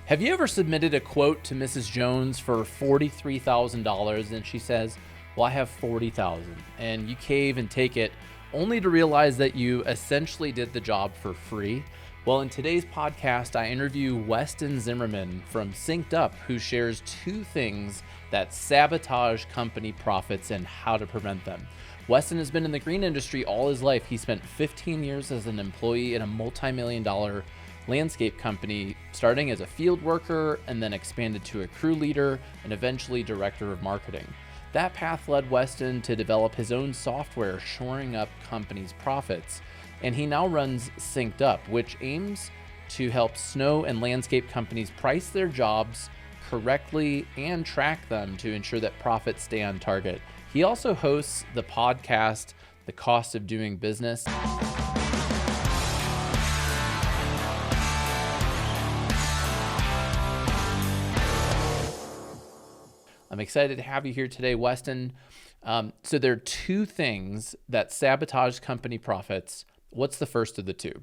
Have you ever submitted a quote to Mrs. Jones for $43,000 and she says, well, I have 40,000, and you cave and take it only to realize that you essentially did the job for free? Well, in today's podcast, I interview Weston Zimmerman from SynkedUP, who shares two things that sabotage company profits and how to prevent them. Weston has been in the green industry all his life. He spent 15 years as an employee in a multi-million-dollar landscape company, starting as a field worker and then expanded to a crew leader and eventually director of marketing. That path led Weston to develop his own software, shoring up companies' profits. And he now runs SynkedUP, which aims to help snow and landscape companies price their jobs correctly and track them to ensure that profits stay on target. He also hosts the podcast, The Cost of Doing Business. I'm excited to have you here today, Weston. So there are two things that sabotage company profits. What's the first of the two?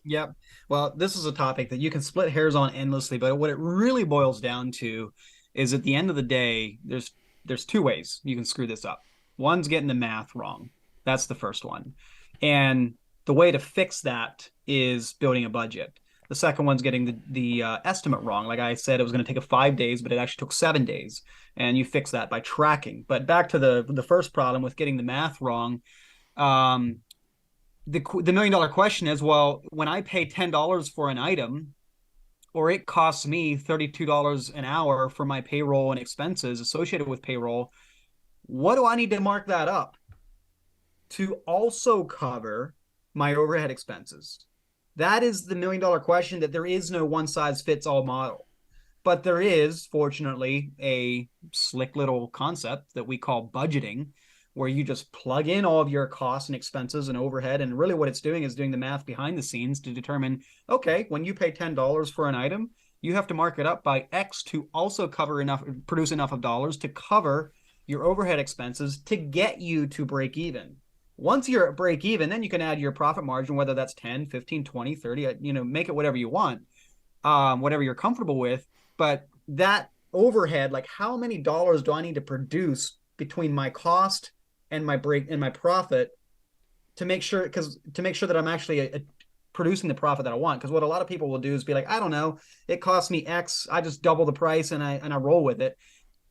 Yep. Well, this is a topic that you can split hairs on endlessly, but what it really boils down to is at the end of the day, there's two ways you can screw this up. One's getting the math wrong. That's the first one. And the way to fix that is building a budget. The second one's getting the estimate wrong. Like I said, it was going to take 5 days, but it actually took 7 days. And you fix that by tracking. But back to the first problem with getting the math wrong, the million-dollar question is, well, when I pay $10 for an item, or it costs me $32 an hour for my payroll and expenses associated with payroll, what do I need to mark that up to also cover my overhead expenses? That is the million-dollar question, that there is no one-size-fits-all model. But there is, fortunately, a slick little concept that we call budgeting, where you just plug in all of your costs and expenses and overhead. And really what it's doing is doing the math behind the scenes to determine, okay, when you pay $10 for an item, you have to mark it up by X to also produce enough of dollars to cover your overhead expenses to get you to break even. Once you're at break even, then you can add your profit margin, whether that's 10, 15, 20, 30, make it whatever you want, whatever you're comfortable with. But that overhead, like how many dollars do I need to produce between my cost and my profit to make sure that I'm actually producing the profit that I want? Because what a lot of people will do is be like, I don't know, it costs me X, I just double the price and I roll with it.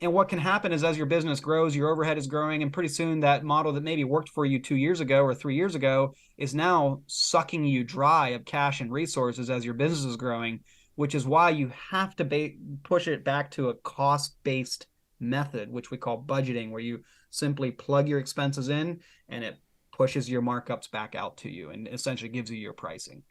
And what can happen is, as your business grows, your overhead is growing, and pretty soon that model that maybe worked for you 2 years ago or 3 years ago is now sucking you dry of cash and resources as your business is growing, which is why you have to push it back to a cost-based method, which we call budgeting, where you simply plug your expenses in and it pushes your markups back out to you and essentially gives you your pricing.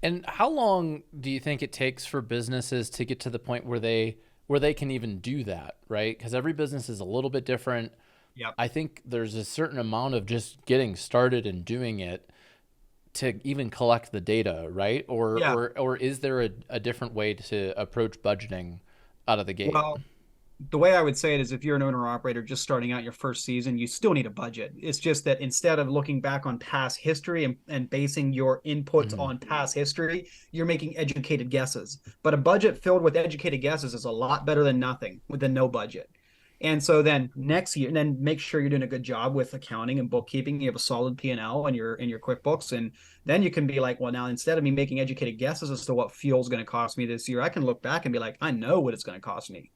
And how long do you think it takes for businesses to get to the point where they can even do that, right? Because every business is a little bit different. Yep. I think there's a certain amount of just getting started and doing it to even collect the data, right? Or is there a different way to approach budgeting out of the gate? Well, the way I would say it is, if you're an owner or operator just starting out your first season, you still need a budget. It's just that instead of looking back on past history and basing your inputs on past history, you're making educated guesses. But a budget filled with educated guesses is a lot better than nothing, than no budget. And so then next year, and then make sure you're doing a good job with accounting and bookkeeping. You have a solid P&L in your QuickBooks, and then you can be like, well, now instead of me making educated guesses as to what fuel's going to cost me this year, I can look back and be like, I know what it's going to cost me.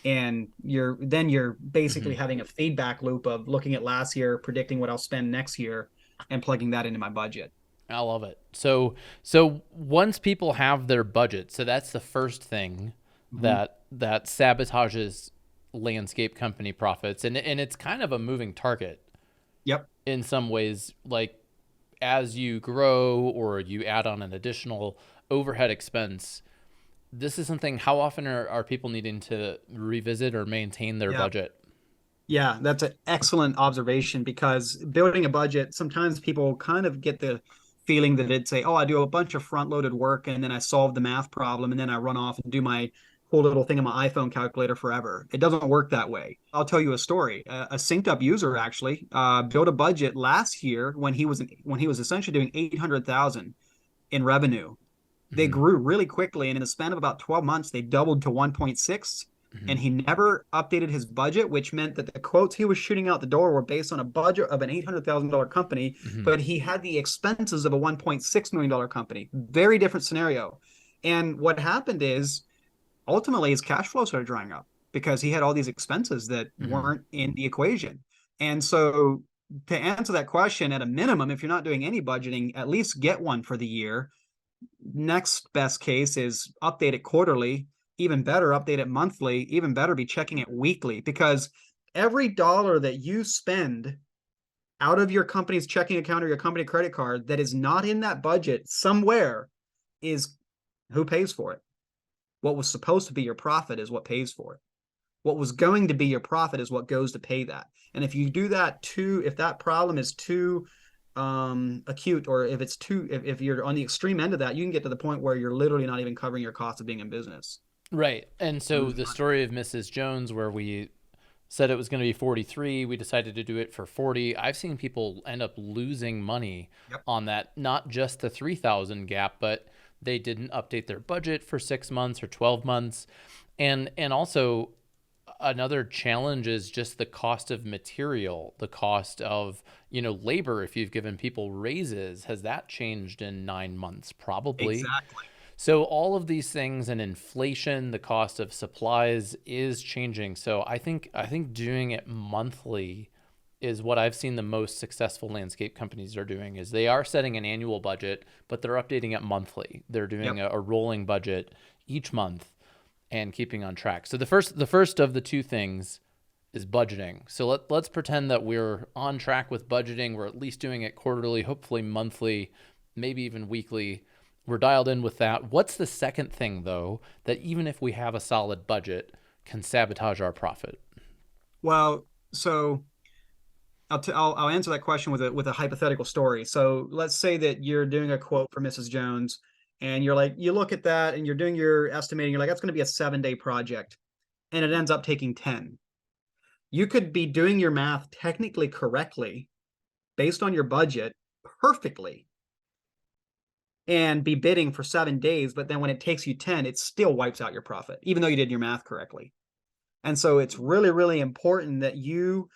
And you're basically having a feedback loop of looking at last year, predicting what I'll spend next year, and plugging that into my budget. I love it. So once people have their budget, so that's the first thing that sabotages landscape company profits, and it's kind of a moving target. Yep. In some ways, like as you grow or you add on an additional overhead expense, this is something, how often are people needing to revisit or maintain their budget? Yeah, that's an excellent observation, because building a budget, sometimes people kind of get the feeling that it'd say, oh, I do a bunch of front-loaded work and then I solve the math problem and then I run off and do my whole little thing on my iPhone calculator forever. It doesn't work that way. I'll tell you a story. A SynkedUP user actually built a budget last year when he was essentially doing 800,000 in revenue. They Mm-hmm. grew really quickly, and in the span of about 12 months, they doubled to 1.6. Mm-hmm. And he never updated his budget, which meant that the quotes he was shooting out the door were based on a budget of an $800,000 company, Mm-hmm. but he had the expenses of a $1.6 million company. Very different scenario. And what happened is ultimately his cash flow started drying up because he had all these expenses that Mm-hmm. weren't in the equation. And so, to answer that question, at a minimum, if you're not doing any budgeting, at least get one for the year. Next best case is update it quarterly. Even better, update it monthly. Even better, be checking it weekly, because every dollar that you spend out of your company's checking account or your company credit card that is not in that budget somewhere is who pays for it. What was supposed to be your profit is what pays for it. What was going to be your profit is what goes to pay that. And if you do that too, if that problem is too acute, or if it's too, if you're on the extreme end of that, you can get to the point where you're literally not even covering your cost of being in business. Right. And so Lose the money. story of Mrs. Jones, where we said it was going to be 43, we decided to do it for 40. I've seen people end up losing money Yep. on that, not just the 3,000 gap, but they didn't update their budget for 6 months or 12 months. And also another challenge is just the cost of material, the cost of, labor. If you've given people raises, has that changed in 9 months? Probably. Exactly. So all of these things, and inflation, the cost of supplies is changing. So I think doing it monthly is what I've seen the most successful landscape companies are doing. Is they are setting an annual budget, but they're updating it monthly. They're doing Yep. a rolling budget each month and keeping on track. So the first of the two things is budgeting. So let's pretend that we're on track with budgeting. We're at least doing it quarterly, hopefully monthly, maybe even weekly. We're dialed in with that. What's the second thing, though, that even if we have a solid budget, can sabotage our profit? Well, so I'll answer that question with a hypothetical story. So let's say that you're doing a quote for Mrs. Jones, and you're like, you look at that and you're doing your estimating. You're like, that's going to be a 7-day project, and it ends up taking 10. You could be doing your math technically correctly based on your budget perfectly and be bidding for 7 days, but then when it takes you 10, it still wipes out your profit, even though you did your math correctly. And so it's really, really important that you,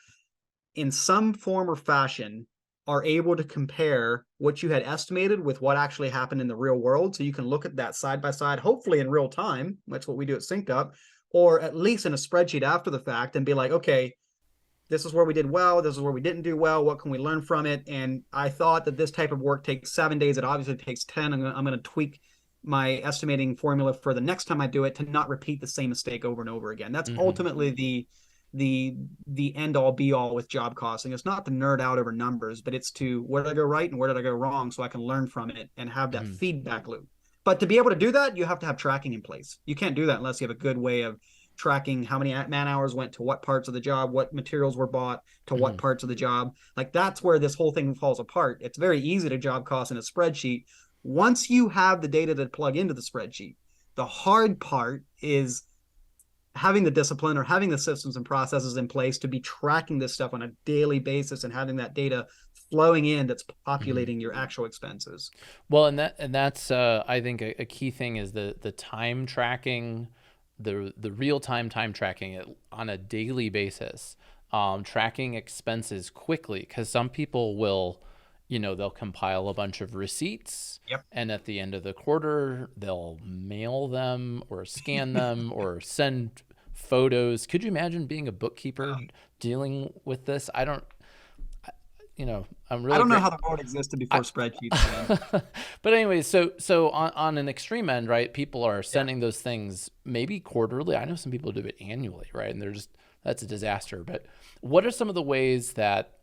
in some form or fashion, are able to compare what you had estimated with what actually happened in the real world. So you can look at that side by side, hopefully in real time. That's what we do at SynkedUP, or at least in a spreadsheet after the fact, and be like, okay, this is where we did well, this is where we didn't do well, what can we learn from it? And I thought that this type of work takes 7 days, it obviously takes 10. I'm going to tweak my estimating formula for the next time I do it to not repeat the same mistake over and over again. That's Mm-hmm. ultimately the end all be all with job costing. It's not to nerd out over numbers, but it's to where did I go right and where did I go wrong, so I can learn from it and have that Mm-hmm. feedback loop. But to be able to do that, you have to have tracking in place. You can't do that unless you have a good way of tracking how many man hours went to what parts of the job, what materials were bought to what Mm-hmm. parts of the job. Like, that's where this whole thing falls apart. It's very easy to job cost in a spreadsheet once you have the data to plug into the spreadsheet. The hard part is having the discipline or having the systems and processes in place to be tracking this stuff on a daily basis and having that data flowing in that's Mm-hmm. populating your actual expenses. Well, and that's I think a key thing is the time tracking, the real time tracking it on a daily basis, tracking expenses quickly, because some people will, they'll compile a bunch of receipts, Yep. and at the end of the quarter they'll mail them or scan them or send photos. Could you imagine being a bookkeeper dealing with this? I don't. I'm I really don't know great. how the world existed I, before spreadsheets, man. but anyways, so on an extreme end, right? People are Yeah. sending those things maybe quarterly. I know some people do it annually, right? And that's a disaster. But what are some of the ways that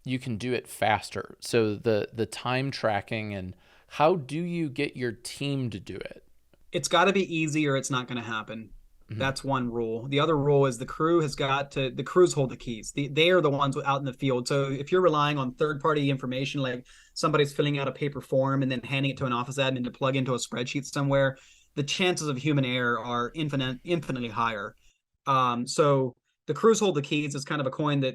you can do it faster? So the time tracking, and how do you get your team to do it? It's got to be easy or it's not going to happen. Hmm. That's one rule. The other rule is the crews hold the keys. They are the ones out in the field. So if you're relying on third party information, like somebody's filling out a paper form and then handing it to an office admin to plug into a spreadsheet somewhere, the chances of human error are infinitely higher. So the crews hold the keys is kind of a coin that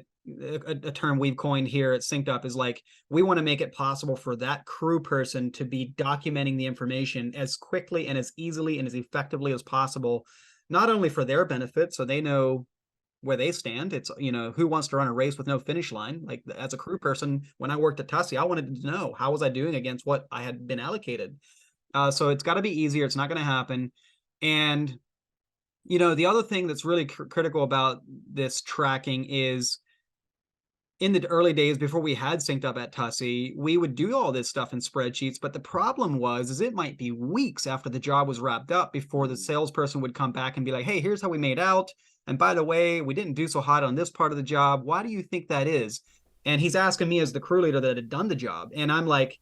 a term we've coined here at SynkedUP is like, we want to make it possible for that crew person to be documenting the information as quickly and as easily and as effectively as possible, not only for their benefit, so they know where they stand. It's, who wants to run a race with no finish line? Like, as a crew person, when I worked at Tussie, I wanted to know, how was I doing against what I had been allocated? So it's got to be easier. It's not going to happen. And, the other thing that's really critical about this tracking is, in the early days before we had SynkedUP at Tussie, we would do all this stuff in spreadsheets. But the problem is it might be weeks after the job was wrapped up before the salesperson would come back and be like, hey, here's how we made out. And by the way, we didn't do so hot on this part of the job. Why do you think that is? And he's asking me as the crew leader that had done the job. And I'm like,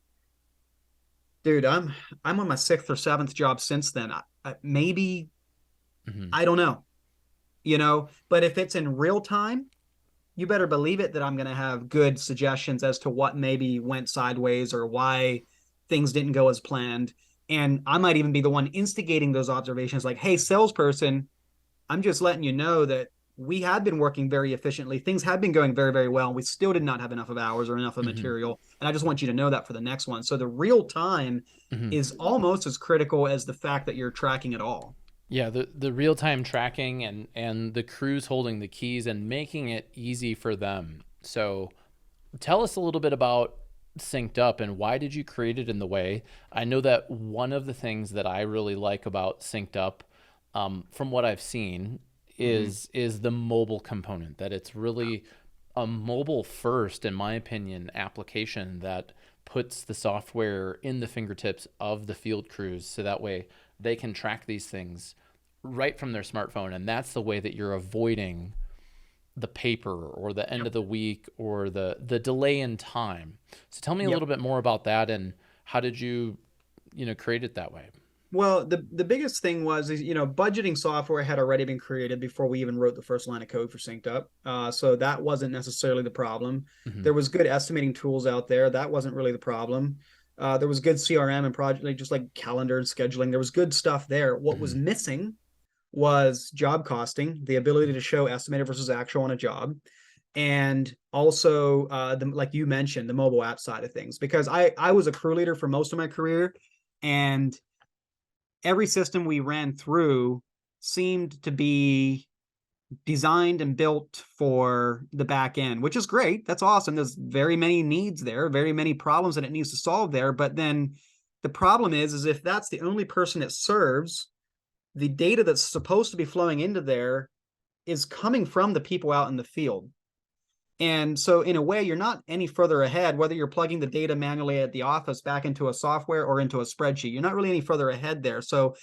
dude, I'm on my sixth or seventh job since then. Maybe, I don't know, but if it's in real time, you better believe it that I'm going to have good suggestions as to what maybe went sideways or why things didn't go as planned. And I might even be the one instigating those observations, like, hey, salesperson, I'm just letting you know that we had been working very efficiently. Things had been going very, very well. We still did not have enough of hours or enough of material. And I just want you to know that for the next one. So the real time is almost as critical as the fact that you're tracking it all. Yeah, the real time tracking and the crews holding the keys and making it easy for them. So tell us a little bit about SynkedUP and why did you create it in the way? I know that one of the things that I really like about SynkedUP, from what I've seen, is the mobile component. That it's really a mobile first, in my opinion, application that puts the software in the fingertips of the field crews, so that way they can track these things right from their smartphone. And that's the way that you're avoiding the paper or the end of the week or the delay in time. So tell me a little bit more about that, and how did you create it that way? Well, the biggest thing was, budgeting software had already been created before we even wrote the first line of code for SynkedUP. So that wasn't necessarily the problem. There was good estimating tools out there. That wasn't really the problem. There was good CRM and project, just like calendar and scheduling. There was good stuff there. What was missing was job costing, the ability to show estimated versus actual on a job. And also, like you mentioned, the mobile app side of things, because I was a crew leader for most of my career, and every system we ran through seemed to be designed and built for the back end, which is great. That's awesome. There's very many needs there, very many problems that it needs to solve there. But then the problem is if that's the only person it serves, the data that's supposed to be flowing into there is coming from the people out in the field. And so in a way, you're not any further ahead, whether you're plugging the data manually at the office back into a software or into a spreadsheet. You're not really any further ahead there. So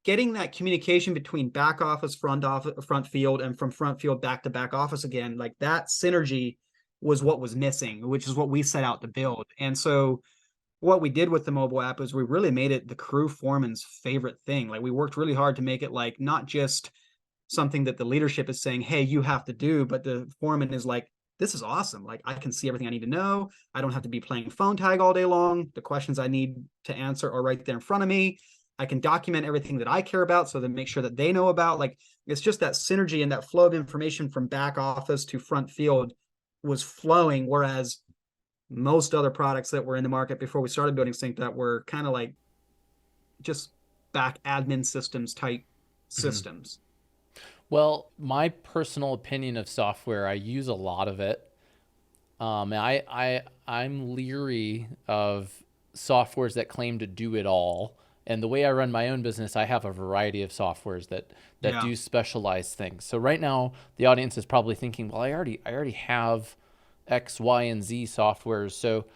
getting that communication between back office, front field, and from front field back to back office again, like that synergy was what was missing, which is what we set out to build. And so what we did with the mobile app is we really made it the crew foreman's favorite thing. Like, we worked really hard to make it like not just something that the leadership is saying, hey, you have to do, but the foreman is like, this is awesome. Like, I can see everything I need to know. I don't have to be playing phone tag all day long. The questions I need to answer are right there in front of me. I can document everything that I care about so that make sure that they know about. Like, it's just that synergy and that flow of information from back office to front field was flowing. Whereas most other products that were in the market before we started building SynkedUP were kind of like just back admin systems type systems. Well, my personal opinion of software, I use a lot of it. I'm leery of softwares that claim to do it all. And the way I run my own business, I have a variety of softwares that do specialized things. So right now, the audience is probably thinking, well, I already have X, Y, and Z softwares. So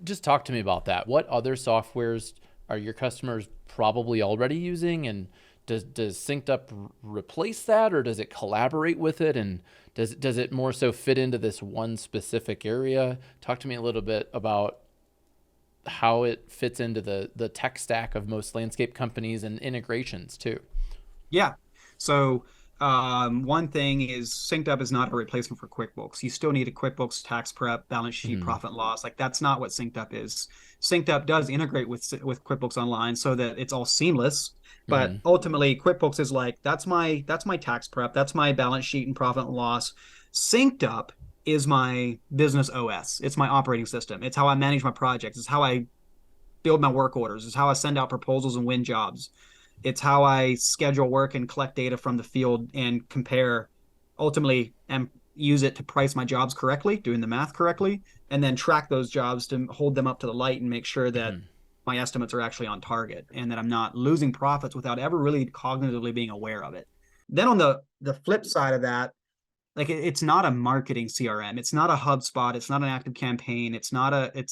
just talk to me about that. What other softwares are your customers probably already using, and does SynkedUP replace that, or does it collaborate with it, and does it more so fit into this one specific area? Talk to me a little bit about how it fits into the tech stack of most landscape companies and integrations too. Yeah. So one thing is SynkedUP is not a replacement for QuickBooks. You still need a QuickBooks tax prep, balance sheet, profit and loss. Like, that's not what SynkedUP is. SynkedUP does integrate with QuickBooks Online so that it's all seamless. But ultimately, QuickBooks is like, that's my tax prep, that's my balance sheet and profit and loss. SynkedUP is my business OS. It's my operating system. It's how I manage my projects. It's how I build my work orders. It's how I send out proposals and win jobs. It's how I schedule work and collect data from the field and compare, ultimately, and use it to price my jobs correctly, doing the math correctly, and then track those jobs to hold them up to the light and make sure that Mhm. my estimates are actually on target and that I'm not losing profits without ever really cognitively being aware of it. Then on the flip side of that, like it's not a marketing CRM. It's not a HubSpot. It's not an active campaign. It's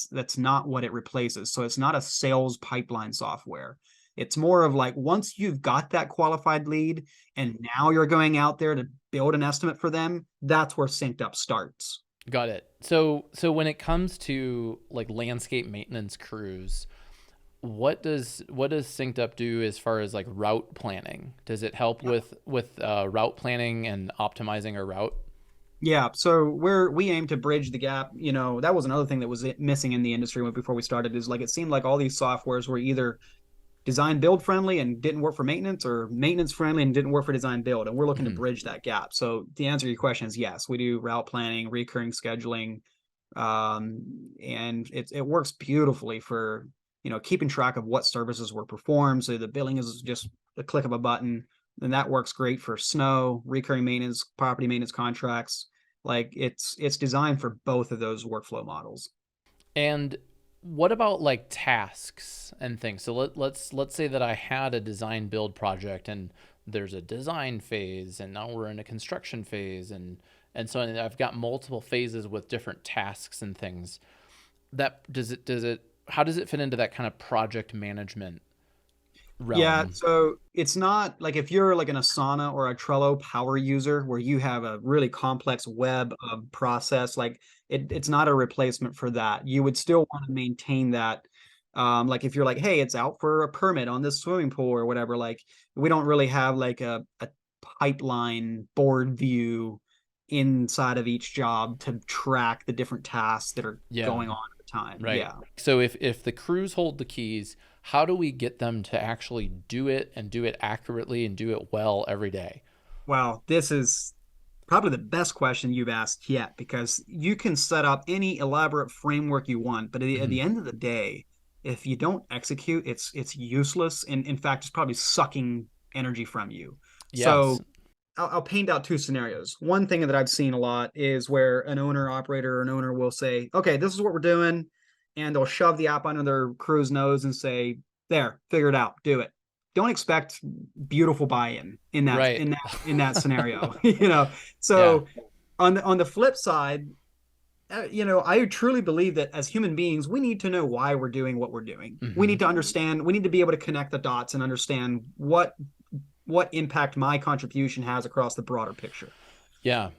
that's not what it replaces. So it's not a sales pipeline software. It's more of like once you've got that qualified lead and now you're going out there to build an estimate for them, that's where SynkedUP starts. Got it. So when it comes to like landscape maintenance crews, what does SynkedUp do as far as like route planning? Does it help with route planning and optimizing a route? Yeah, so we aim to bridge the gap. That was another thing that was missing in the industry before we started, is like it seemed like all these softwares were either design build friendly and didn't work for maintenance, or maintenance friendly and didn't work for design build. And we're looking to Hmm. bridge that gap. So the answer to your question is yes, we do route planning, recurring scheduling, and it works beautifully for keeping track of what services were performed. So the billing is just a click of a button, and that works great for snow, recurring maintenance, property maintenance contracts. Like it's designed for both of those workflow models. And what about like tasks and things? So let's say that I had a design build project and there's a design phase and now we're in a construction phase and so I've got multiple phases with different tasks and things. That does it how does it fit into that kind of project management Yeah, realm? so it's not like if you're like an Asana or a Trello power user where you have a really complex web of process, like it's not a replacement for that. You would still want to maintain that. Like if you're like, hey, it's out for a permit on this swimming pool or whatever, like we don't really have like a pipeline board view inside of each job to track the different tasks that are Yeah. going on at the time. Right. Yeah. So if the crews hold the keys, how do we get them to actually do it and do it accurately and do it well every day? Well, this is probably the best question you've asked yet, because you can set up any elaborate framework you want, but at Hmm. the end of the day, if you don't execute, it's useless, and in fact it's probably sucking energy from you. Yes. So I'll paint out two scenarios. One thing that I've seen a lot is where an owner operator or an owner will say, okay, this is what we're doing, and they'll shove the app under their crew's nose and say, there, figure it out, do it. Don't expect beautiful buy-in in that Right. scenario. Yeah. So on the flip side, I truly believe that as human beings, we need to know why we're doing what we're doing. We Hmm. need to understand, we need to be able to connect the dots and understand what impact my contribution has across the broader picture. Yeah.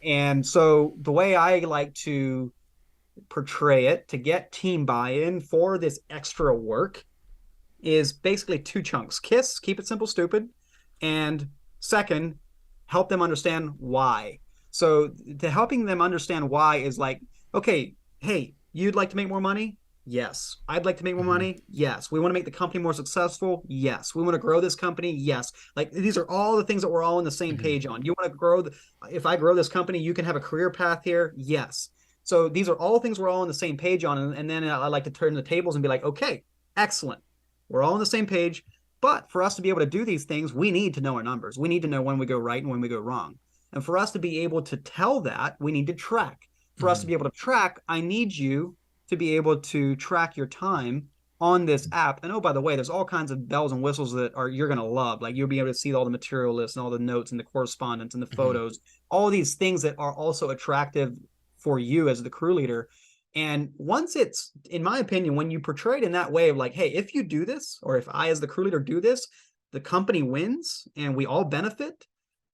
And so the way I like to portray it to get team buy-in for this extra work is basically two chunks: KISS, keep it simple, stupid, and second, help them understand why. So the helping them understand why is like, okay, hey, you'd like to make more money? Yes. I'd like to make more Hmm. money? Yes. We want to make the company more successful? Yes. We want to grow this company? Yes. Like these are all the things that we're all on the same Hmm. page on. You want to grow if I grow this company, you can have a career path here? Yes. So these are all things we're all on the same page on. And then I like to turn the tables and be like, okay, excellent. We're all on the same page. But for us to be able to do these things, we need to know our numbers. We need to know when we go right and when we go wrong. And for us to be able to tell that, we need to track. For us to Hmm. be able to track, I need you to be able to track your time on this app. And oh, by the way, there's all kinds of bells and whistles that are you're gonna love. Like you'll be able to see all the material lists and all the notes and the correspondence and the Hmm. photos, all these things that are also attractive for you as the crew leader. And once it's, in my opinion, when you portray it in that way of like, hey, if you do this, or if I, as the crew leader, do this, the company wins and we all benefit.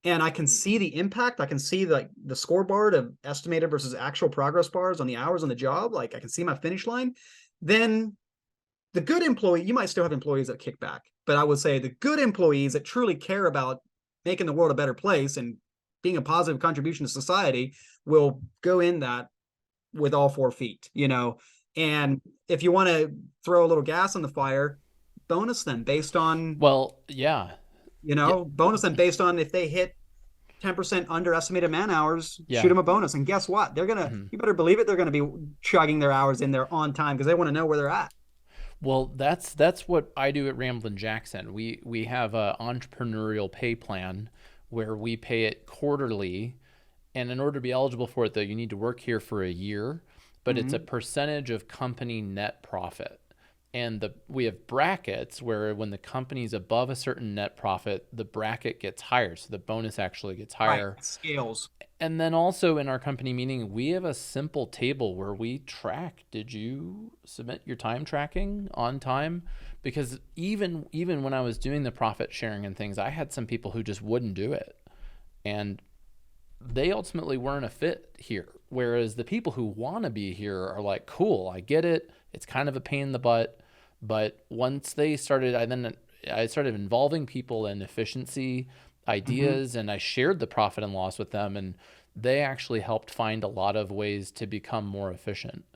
And I can see the impact. I can see the scoreboard of estimated versus actual progress bars on the hours on the job. Like I can see my finish line. Then the good employee, you might still have employees that kick back, but I would say the good employees that truly care about making the world a better place and being a positive contribution to society will go in that with all 4 feet. And if you want to throw a little gas on the fire, bonus them based on, Well, yeah. Yeah. bonus them based on if they hit 10% underestimated man hours, shoot Yeah. them a bonus. And guess what? Mhm. You better believe it, they're going to be chugging their hours in there on time because they want to know where they're at. Well, that's what I do at Ramblin Jackson. We have a entrepreneurial pay plan where we pay it quarterly, and in order to be eligible for it, though, you need to work here for a year, but it's a Mm-hmm. percentage of company net profit. And we have brackets where when the company's above a certain net profit, the bracket gets higher, so the bonus actually gets Right. higher. Scales. And then also in our company meeting, we have a simple table where we track, did you submit your time tracking on time? Because even when I was doing the profit sharing and things, I had some people who just wouldn't do it. And they ultimately weren't a fit here. Whereas the people who want to be here are like, cool, I get it. It's kind of a pain in the butt. But once they started, I started involving people in efficiency Mm-hmm. ideas, and I shared the profit and loss with them, and they actually helped find a lot of ways to become more efficient.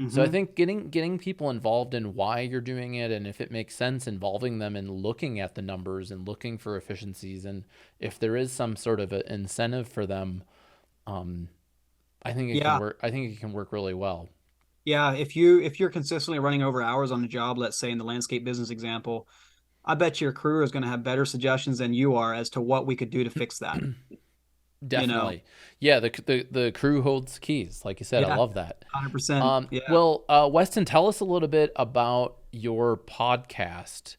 So I Mm-hmm. think getting people involved in why you're doing it, and if it makes sense, involving them in looking at the numbers and looking for efficiencies, and if there is some sort of an incentive for them, um, I think it can Yeah. work. I think it can work really well. Yeah. If you're consistently running over hours on a job, let's say in the landscape business example, I bet your crew is going to have better suggestions than you are as to what we could do to fix that. You know? Definitely, yeah. The crew holds keys, like you said. I Yeah. love that. 100%. Yeah. Well, Weston, tell us a little bit about your podcast.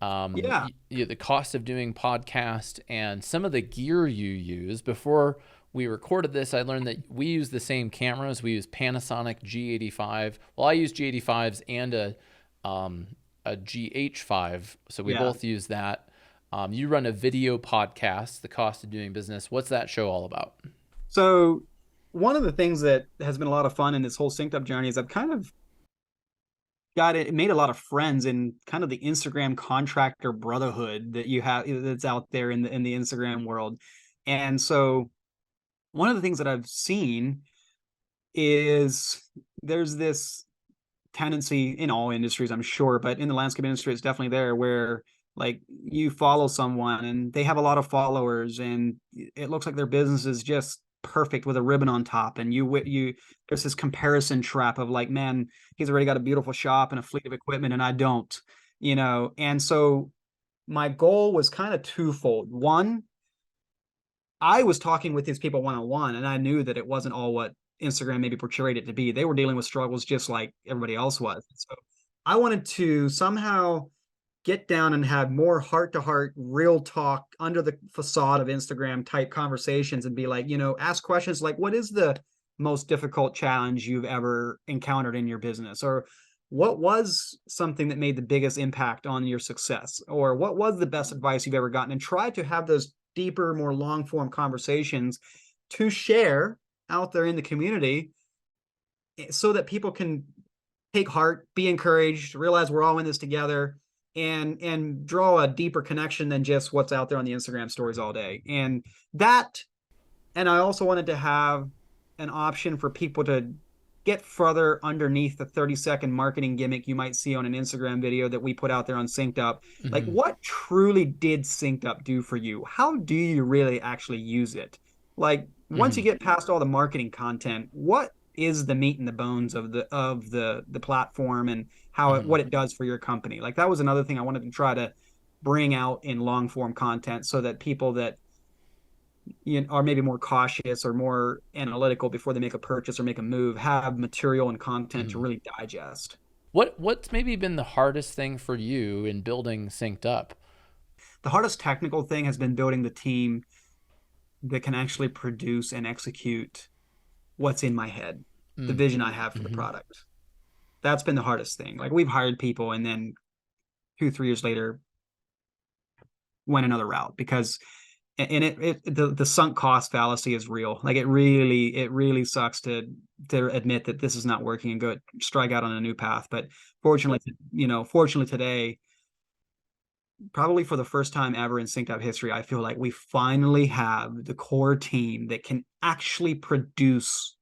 Yeah. The cost of doing podcast and some of the gear you use. Before we recorded this, I learned that we use the same cameras. We use Panasonic G85. Well, I use G85s and um, a GH5, so we Yeah. both use that. You run a video podcast, The Cost of Doing Business. What's that show all about? So one of the things that has been a lot of fun in this whole synced up journey is I've kind of got it made a lot of friends in kind of the Instagram contractor brotherhood that you have that's out there in the Instagram world. And so one of the things that I've seen is there's this tendency in all industries, I'm sure, but in the landscape industry, it's definitely there where like you follow someone and they have a lot of followers and it looks like their business is just perfect with a ribbon on top. And you there's this comparison trap of like, man, he's already got a beautiful shop and a fleet of equipment and I don't, you know. And so my goal was kind of twofold. One, I was talking with these people one on one, and I knew that it wasn't all what Instagram maybe portrayed it to be. They were dealing with struggles just like everybody else was. So I wanted to somehow get down and have more heart to heart, real talk under the facade of Instagram type conversations and be like, ask questions like, what is the most difficult challenge you've ever encountered in your business? Or what was something that made the biggest impact on your success? Or what was the best advice you've ever gotten? And try to have those deeper, more long form conversations to share out there in the community so that people can take heart, be encouraged, realize we're all in this together, and draw a deeper connection than just what's out there on the Instagram stories all day. And I also wanted to have an option for people to get further underneath the 30-second marketing gimmick you might see on an Instagram video that we put out there on SynkedUP. Like, Mm-hmm. what truly did SynkedUp do for you? How do you really actually use it? Like, once Mm-hmm. you get past all the marketing content, what is the meat and the bones of the platform and Mm-hmm. what it does for your company? Like, that was another thing I wanted to try to bring out in long form content so that people that are maybe more cautious or more analytical before they make a purchase or make a move have material and content to Mm-hmm. really digest. What's maybe been the hardest thing for you in building Synced Up? The hardest technical thing has been building the team that can actually produce and execute what's in my head, the Mm. vision I have for the Mm-hmm. product. That's been the hardest thing. Like, we've hired people and then 2, 3 years later went another route because and the sunk cost fallacy is real. Like, it really sucks to admit that this is not working and go strike out on a new path. But fortunately today, probably for the first time ever in SynkedUp history, I feel like we finally have the core team that can actually produce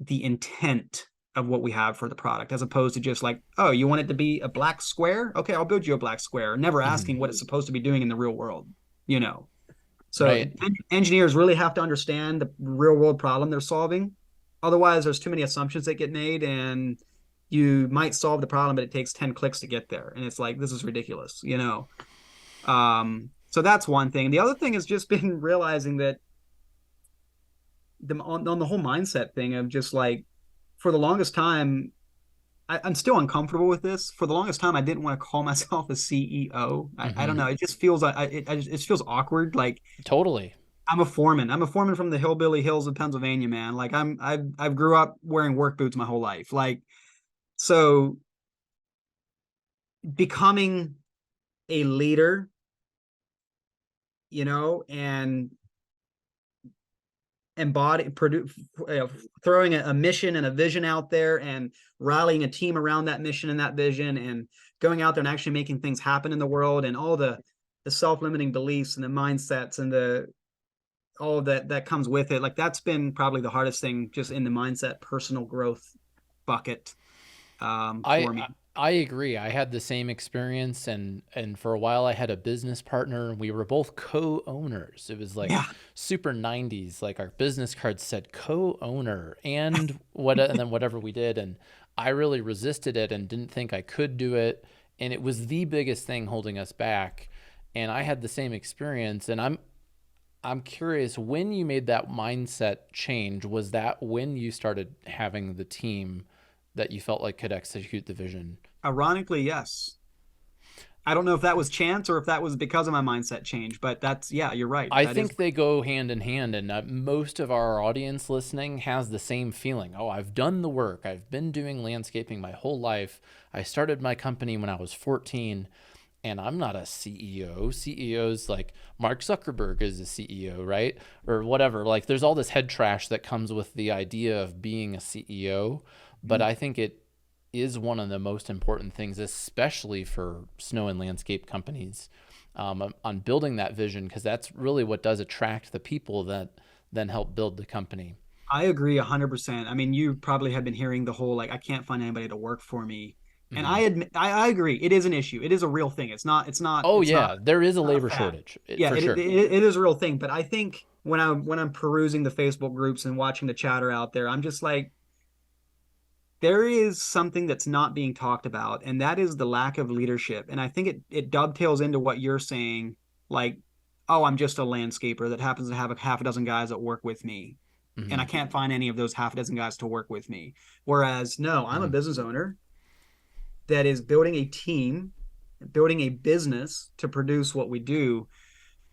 the intent of what we have for the product, as opposed to just like, oh, you want it to be a black square? Okay, I'll build you a black square, never Mm-hmm. asking what it's supposed to be doing in the real world, you know. So Right. engineers really have to understand the real world problem they're solving. Otherwise, there's too many assumptions that get made, and you might solve the problem, but it takes 10 clicks to get there. And it's like, this is ridiculous, you know? So that's one thing. The other thing has just been realizing that on the whole mindset thing of just like, for the longest time, I'm still uncomfortable with this. For the longest time, I didn't want to call myself a CEO. I don't Mm-hmm. know. It just feels it feels awkward. Like Totally. I'm a foreman. I'm a foreman from the hillbilly hills of Pennsylvania, man. Like I've grew up wearing work boots my whole life. Like so, becoming a leader, and embody produce throwing a mission and a vision out there, and rallying a team around that mission and that vision, and going out there and actually making things happen in the world, and all the self-limiting beliefs and the mindsets and the all of that comes with it. Like that's been probably the hardest thing, just in the mindset personal growth bucket, I for me. I agree. I had the same experience, and for a while I had a business partner. We were both co-owners. It was like Yeah, super 90s. Like our business cards said co-owner and then whatever we did, and I really resisted it and didn't think I could do it, and it was the biggest thing holding us back. And I had the same experience, and I'm curious, when you made that mindset change, was that when you started having the team that you felt like could execute the vision? ironically, yes. I don't know if that was chance or if that was because of my mindset change, but that's, yeah, you're right. I That is. think they go hand in hand, and most of our audience listening has the same feeling. Oh, I've done the work. I've been doing landscaping my whole life. I started my company when I was 14, and I'm not a CEO. CEOs like Mark Zuckerberg is a CEO, right? Or whatever. Like there's all this head trash that comes with the idea of being a CEO, but I think it is one of the most important things, especially for snow and landscape companies, on building that vision, because that's really what does attract the people that then help build the company. I agree 100%. I mean, you probably have been hearing the whole like I can't find anybody to work for me. And Hmm. I admit I agree. It is an issue. It is a real thing. Oh It's not yeah, there is a not a labor fad. shortage Yeah, for sure. it is a real thing, but I think when I'm perusing the Facebook groups and watching the chatter out there, I'm just like, there is something that's not being talked about, and that is the lack of leadership. And I think it dovetails into what you're saying, like, oh, I'm just a landscaper that happens to have a half a dozen guys that work with me, and Hmm. I can't find any of those half a dozen guys to work with me. Whereas, no, I'm a Hmm. business owner that is building a team, building a business to produce what we do.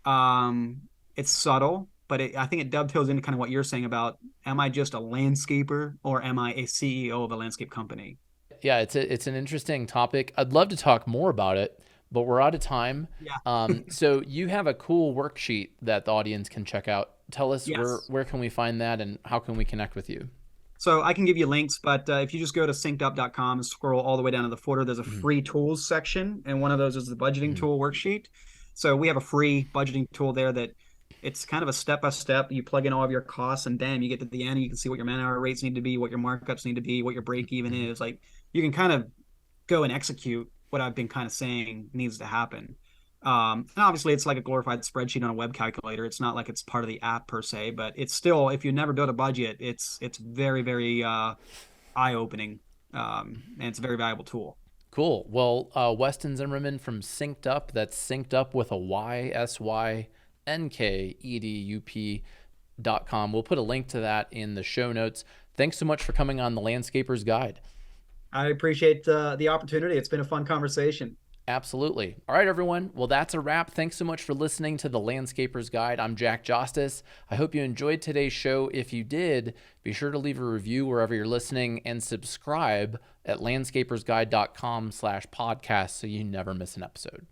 Um, it's subtle, but I think it dovetails into kind of what you're saying about, am I just a landscaper or am I a CEO of a landscape company? Yeah, it's an interesting topic. I'd love to talk more about it, but we're out of time. Yeah. So you have a cool worksheet that the audience can check out. Tell us Yes. where can we find that, and how can we connect with you? So I can give you links, but if you just go to synkedup.com and scroll all the way down to the footer, there's a Hmm. free tools section, and one of those is the budgeting Hmm. tool worksheet. So we have a free budgeting tool there that it's kind of a step by step. You plug in all of your costs, and bam, you get to the end. You can see what your man hour rates need to be, what your markups need to be, what your break even Hmm. is. Like you can kind of go and execute what I've been kind of saying needs to happen. And obviously, it's like a glorified spreadsheet on a web calculator. It's not like it's part of the app per se, but it's still, if you never build a budget, it's very very eye opening, and it's a very valuable tool. Cool. Well, Weston Zimmerman from SynkedUP. That's synced up with a YSYNKEDUP.com. We'll put a link to that in the show notes. Thanks so much for coming on the Landscaper's Guide. I appreciate the opportunity. It's been a fun conversation. Absolutely. All right, everyone. Well, that's a wrap. Thanks so much for listening to the Landscaper's Guide. I'm Jack Jostes. I hope you enjoyed today's show. If you did, be sure to leave a review wherever you're listening and subscribe at landscapersguide.com/podcast so you never miss an episode.